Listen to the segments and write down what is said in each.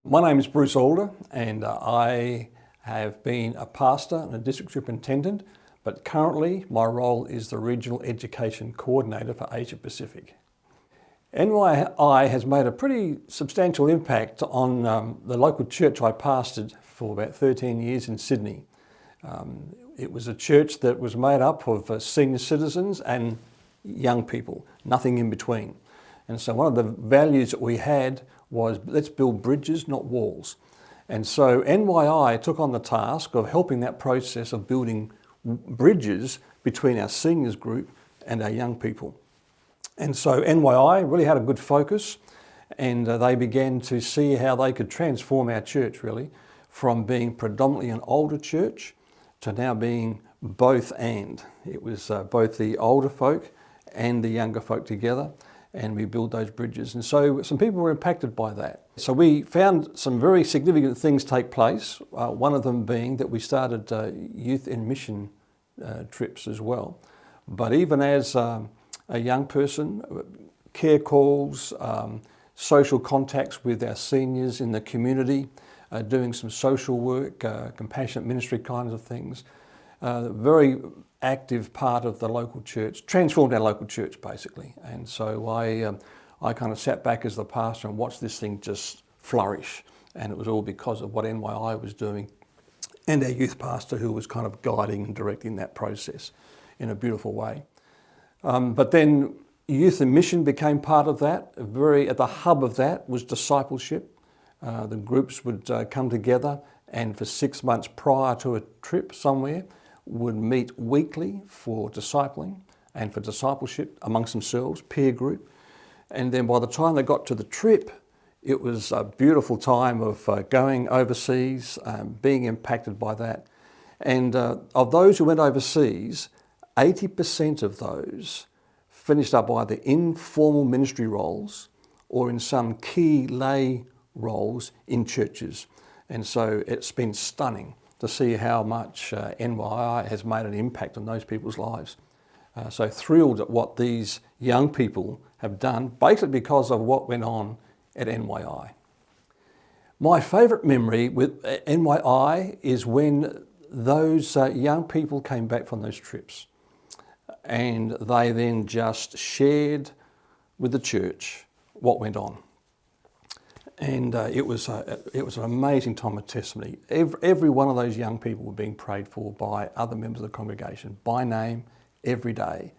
My name is Bruce Allder, and I have been a pastor and a district superintendent, but currently my role is the Regional Education Coordinator for Asia Pacific. NYI has made a pretty substantial impact on the local church I pastored for about 13 years in Sydney. It was a church that was made up of senior citizens and young people, nothing in between. And so one of the values that we had was, let's build bridges, not walls. And so NYI took on the task of helping that process of building bridges between our seniors group and our young people. And so NYI really had a good focus, and they began to see how they could transform our church really from being predominantly an older church to now being both and. It was both the older folk and the younger folk together, and we build those bridges. And so some people were impacted by that. So we found some very significant things take place, one of them being that we started youth and mission trips as well. But even as a young person, care calls, social contacts with our seniors in the community, doing some social work, compassionate ministry kinds of things, very active part of the local church, transformed our local church basically. And so I kind of sat back as the pastor and watched this thing just flourish. And it was all because of what NYI was doing and our youth pastor who was kind of guiding and directing that process in a beautiful way. But then youth and mission became part of that. At the hub of that was discipleship. The groups would come together and for 6 months prior to a trip somewhere would meet weekly for discipling and for discipleship amongst themselves, peer group. And then by the time they got to the trip, it was a beautiful time of going overseas, being impacted by that. And of those who went overseas, 80% of those finished up either in formal ministry roles or in some key lay roles in churches. And so it's been stunning to see how much NYI has made an impact on those people's lives. So thrilled at what these young people have done, basically because of what went on at NYI. My favourite memory with NYI is when those young people came back from those trips and they then just shared with the church what went on. And it was an amazing time of testimony. Every one of those young people were being prayed for by other members of the congregation, by name, every day.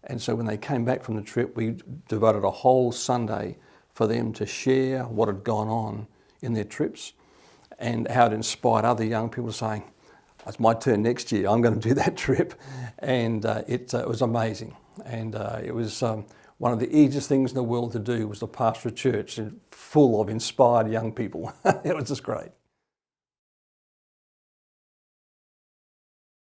And so when they came back from the trip, we devoted a whole Sunday for them to share what had gone on in their trips and how it inspired other young people saying, it's my turn next year, I'm going to do that trip. And it was amazing. And it was one of the easiest things in the world to do was to pastor a church full of inspired young people. It was just great.